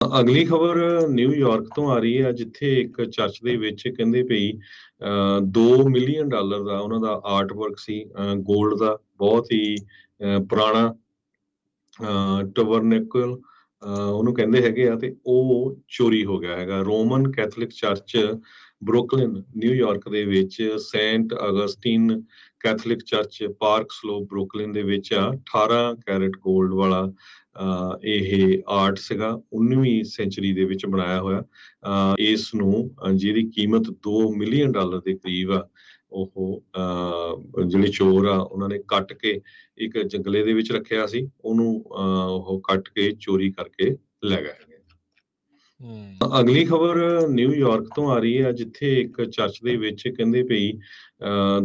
ਅਗਲੀ ਖਬਰ ਨਿਊਯਾਰਕ ਤੋਂ ਆ ਰਹੀ ਹੈ ਜਿੱਥੇ ਇੱਕ ਚਰਚ ਦੇ ਵਿੱਚ ਕਹਿੰਦੇ ਭਈ $2 ਮਿਲੀਅਨ ਦਾ ਉਹਨਾਂ ਦਾ ਆਰਟ ਵਰਕ ਸੀ ਗੋਲਡ ਦਾ ਬਹੁਤ ਹੀ ਪੁਰਾਣਾ ਟਬਰਨੇਕਲ ਉਹਨੂੰ ਕਹਿੰਦੇ ਹੈਗੇ ਆ ਤੇ ਉਹ ਚੋਰੀ ਹੋ ਗਿਆ ਹੈਗਾ। Roman Catholic church Brooklyn New York ਦੇ ਵਿੱਚ Saint Augustine Catholic church Park Slope Brooklyn ਦੇ ਵਿੱਚ 18 ਕੈਰਟ ਗੋਲਡ ਵਾਲਾ ਇਹ ਆਰਟ ਸੀਗਾ 19ਵੀਂ ਸੈਂਚੁਰੀ ਦੇ ਵਿੱਚ ਬਣਾਇਆ ਹੋਇਆ। ਇਸ ਨੂੰ ਜਿਹਦੀ ਕੀਮਤ $2 ਮਿਲੀਅਨ ਦੇ ਕਰੀਬ ਆ ਉਹ ਜਿਹੜੇ ਚੋਰ ਆ ਉਹਨਾਂ ਨੇ ਕੱਟ ਕੇ ਇੱਕ ਜੰਗਲੇ ਦੇ ਵਿੱਚ ਰੱਖਿਆ ਸੀ ਉਹਨੂੰ ਉਹ ਕੱਟ ਕੇ ਚੋਰੀ ਕਰਕੇ ਲੈ ਗਏ ਹੈਗੇ। ਅਗਲੀ ਖਬਰ ਨਿਊਯਾਰਕ ਤੋਂ ਆ ਰਹੀ ਹੈ ਜਿੱਥੇ ਇੱਕ ਚਰਚ ਦੇ ਵਿੱਚ ਕਹਿੰਦੇ ਭਈ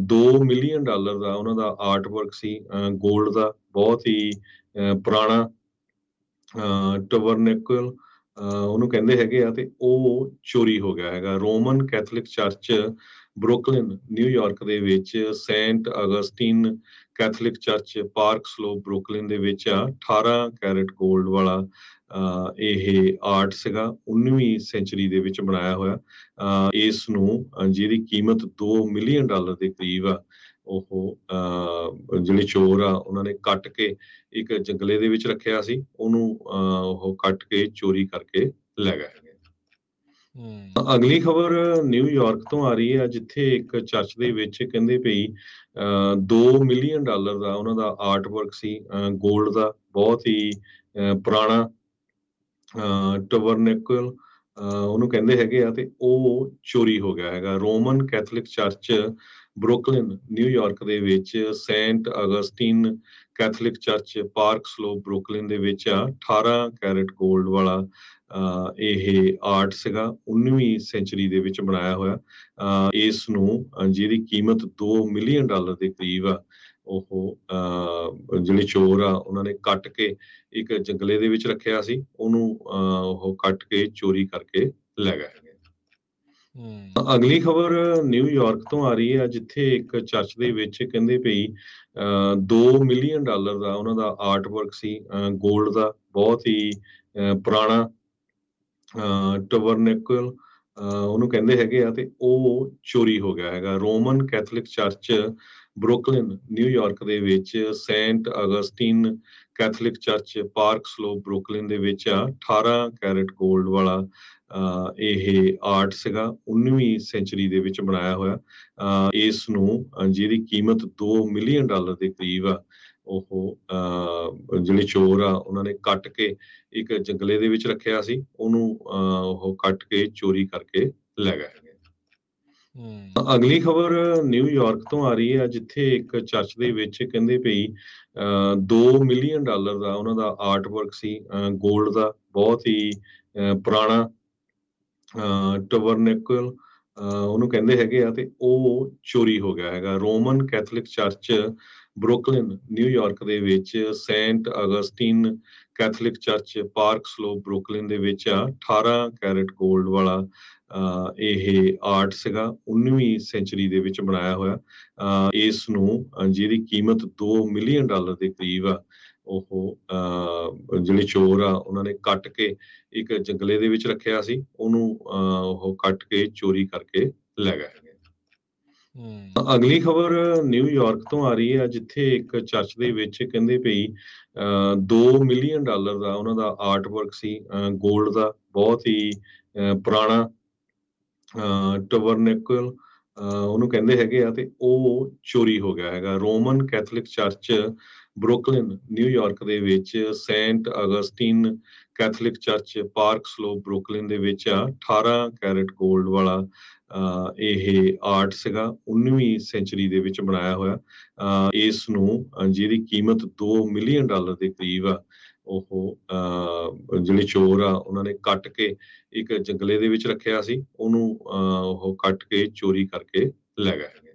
$2 ਮਿਲੀਅਨ ਦਾ ਉਹਨਾਂ ਦਾ ਆਰਟ ਵਰਕ ਸੀ ਗੋਲਡ ਦਾ ਬਹੁਤ ਹੀ ਪੁਰਾਣਾ ਟਬਰਨੇਕਲ ਉਹਨੂੰ ਕਹਿੰਦੇ ਹੈਗੇ ਆ ਤੇ ਉਹ ਚੋਰੀ ਹੋ ਗਿਆ ਹੈਗਾ। Roman Catholic church Brooklyn New York ਦੇ ਵਿੱਚ Saint Augustine Catholic church Park Slope Brooklyn ਦੇ ਵਿੱਚ 18 ਕੈਰਟ ਗੋਲਡ ਵਾਲਾ ਇਹ ਆਰਟ ਸੀਗਾ 19ਵੀਂ ਸੈਂਚੁਰੀ ਦੇ ਵਿੱਚ ਬਣਾਇਆ ਹੋਇਆ। ਇਸ ਨੂੰ ਜਿਹਦੀ ਕੀਮਤ $2 ਮਿਲੀਅਨ ਦੇ ਕਰੀਬ ਆ ਉਹ ਜਿਹੜੇ ਚੋਰ ਆ ਉਹਨਾਂ ਨੇ ਕੱਟ ਕੇ ਇੱਕ ਜੰਗਲੇ ਦੇ ਵਿੱਚ ਰੱਖਿਆ ਸੀ ਉਹਨੂੰ ਉਹ ਕੱਟ ਕੇ ਚੋਰੀ ਕਰਕੇ ਲੈ ਗਏ ਹੈਗੇ। ਅਗਲੀ ਖਬਰ ਨਿਊਯਾਰਕ ਤੋਂ ਆ ਰਹੀ ਹੈ ਜਿੱਥੇ ਇੱਕ ਚਰਚ ਦੇ ਵਿੱਚ ਕਹਿੰਦੇ ਭਈ $2 ਮਿਲੀਅਨ ਦਾ ਉਹਨਾਂ ਦਾ ਆਰਟ ਵਰਕ ਸੀ ਗੋਲਡ ਦਾ ਬਹੁਤ ਹੀ ਪੁਰਾਣਾ ਟਬਰਨੇਕਲ ਉਹਨੂੰ ਕਹਿੰਦੇ ਹੈਗੇ ਆ ਤੇ ਉਹ ਚੋਰੀ ਹੋ ਗਿਆ ਹੈਗਾ। Roman Catholic church Brooklyn New York ਦੇ ਵਿੱਚ Saint Augustine Catholic church Park Slope Brooklyn ਦੇ ਵਿੱਚ 18 ਕੈਰਟ ਗੋਲਡ ਵਾਲਾ ਇਹ ਆਰਟ ਸੀਗਾ 19ਵੀਂ ਸੈਂਚੁਰੀ ਦੇ ਵਿੱਚ ਬਣਾਇਆ ਹੋਇਆ। ਇਸ ਨੂੰ ਜਿਹਦੀ ਕੀਮਤ $2 ਮਿਲੀਅਨ ਦੇ ਕਰੀਬ ਆ ਉਹ ਜਿਹੜੇ ਚੋਰ ਆ ਉਹਨਾਂ ਨੇ ਕੱਟ ਕੇ ਇੱਕ ਜੰਗਲੇ ਦੇ ਵਿੱਚ ਰੱਖਿਆ ਸੀ ਉਹਨੂੰ ਉਹ ਕੱਟ ਕੇ ਚੋਰੀ ਕਰਕੇ ਲੈ ਗਏ ਹੈਗੇ। ਅਗਲੀ ਖਬਰ ਨਿਊਯਾਰਕ ਤੋਂ ਆ ਰਹੀ ਹੈ ਜਿੱਥੇ ਇੱਕ ਚਰਚ ਦੇ ਵਿੱਚ ਕਹਿੰਦੇ ਭਈ $2 ਮਿਲੀਅਨ ਦਾ ਉਹਨਾਂ ਦਾ ਆਰਟ ਵਰਕ ਸੀ ਗੋਲਡ ਦਾ ਬਹੁਤ ਹੀ ਪੁਰਾਣਾ ਟਬਰਨੇਕਲ ਉਹਨੂੰ ਕਹਿੰਦੇ ਹੈਗੇ ਆ ਤੇ ਉਹ ਚੋਰੀ ਹੋ ਗਿਆ ਹੈਗਾ। Roman Catholic church Brooklyn New York ਦੇ ਵਿੱਚ Saint Augustine Catholic church Park Slope Brooklyn ਦੇ ਵਿੱਚ 18 ਕੈਰਟ ਗੋਲਡ ਵਾਲਾ ਇਹ ਆਰਟ ਸੀਗਾ 19ਵੀਂ ਸੈਂਚੁਰੀ ਦੇ ਵਿੱਚ ਬਣਾਇਆ ਹੋਇਆ। ਇਸ ਨੂੰ ਜਿਹਦੀ ਕੀਮਤ $2 ਮਿਲੀਅਨ ਦੇ ਕਰੀਬ ਆ ਉਹ ਜਿਹੜੇ ਚੋਰ ਆ ਉਹਨਾਂ ਨੇ ਕੱਟ ਕੇ ਇੱਕ ਜੰਗਲੇ ਦੇ ਵਿੱਚ ਰੱਖਿਆ ਸੀ ਉਹਨੂੰ ਉਹ ਕੱਟ ਕੇ ਚੋਰੀ ਕਰਕੇ ਲੈ ਗਏ ਹੈਗੇ। ਅਗਲੀ ਖਬਰ ਨਿਊਯਾਰਕ ਤੋਂ ਆ ਰਹੀ ਹੈ ਜਿੱਥੇ ਇੱਕ ਚਰਚ ਦੇ ਵਿੱਚ ਕਹਿੰਦੇ ਭਈ $2 ਮਿਲੀਅਨ ਦਾ ਉਹਨਾਂ ਦਾ ਆਰਟ ਵਰਕ ਸੀ ਗੋਲਡ ਦਾ ਬਹੁਤ ਹੀ ਪੁਰਾਣਾ ਟਬਰਨੇਕਲ ਉਹਨੂੰ ਕਹਿੰਦੇ ਹੈਗੇ ਆ ਤੇ ਉਹ ਚੋਰੀ ਹੋ ਗਿਆ ਹੈਗਾ। Roman Catholic church Brooklyn New York ਦੇ ਵਿੱਚ Saint Augustine Catholic church Park Slope Brooklyn ਦੇ ਵਿੱਚ 18 ਕੈਰਟ ਗੋਲਡ ਵਾਲਾ ਇਹ ਆਰਟ ਸੀਗਾ 19ਵੀਂ ਸੈਂਚੁਰੀ ਦੇ ਵਿੱਚ ਬਣਾਇਆ ਹੋਇਆ। ਇਸ ਨੂੰ ਜਿਹਦੀ ਕੀਮਤ $2 ਮਿਲੀਅਨ ਦੇ ਕਰੀਬ ਆ ਉਹ ਜਿਹੜੇ ਚੋਰ ਆ ਉਹਨਾਂ ਨੇ ਕੱਟ ਕੇ ਇੱਕ ਜੰਗਲੇ ਦੇ ਵਿੱਚ ਰੱਖਿਆ ਸੀ ਉਹਨੂੰ ਉਹ ਕੱਟ ਕੇ ਚੋਰੀ ਕਰਕੇ ਲੈ ਗਏ ਹੈਗੇ। ਅਗਲੀ ਖਬਰ ਨਿਊਯਾਰਕ ਤੋਂ ਆ ਰਹੀ ਹੈ ਜਿੱਥੇ ਇੱਕ ਚਰਚ ਦੇ ਵਿੱਚ ਕਹਿੰਦੇ ਭਈ $2 ਮਿਲੀਅਨ ਦਾ ਉਹਨਾਂ ਦਾ ਆਰਟ ਵਰਕ ਸੀ ਗੋਲਡ ਦਾ ਬਹੁਤ ਹੀ ਪੁਰਾਣਾ ਟਬਰਨੇਕਲ ਉਹਨੂੰ ਕਹਿੰਦੇ ਹੈਗੇ ਆ ਤੇ ਉਹ ਚੋਰੀ ਹੋ ਗਿਆ ਹੈਗਾ। Roman Catholic church Brooklyn New York ਦੇ ਵਿੱਚ Saint Augustine Catholic church Park Slope Brooklyn ਦੇ ਵਿੱਚ 18 ਕੈਰਟ ਗੋਲਡ ਵਾਲਾ ਇਹ ਆਰਟ ਸੀਗਾ 19ਵੀਂ ਸੈਂਚੁਰੀ ਦੇ ਵਿੱਚ ਬਣਾਇਆ ਹੋਇਆ। ਇਸ ਨੂੰ ਜਿਹਦੀ ਕੀਮਤ $2 ਮਿਲੀਅਨ ਦੇ ਕਰੀਬ ਆ ਉਹ ਜਿਹੜੇ ਚੋਰ ਆ ਉਹਨਾਂ ਨੇ ਕੱਟ ਕੇ ਇੱਕ ਜੰਗਲੇ ਦੇ ਵਿੱਚ ਰੱਖਿਆ ਸੀ ਉਹਨੂੰ ਉਹ ਕੱਟ ਕੇ ਚੋਰੀ ਕਰਕੇ ਲੈ ਗਏ ਹੈਗੇ।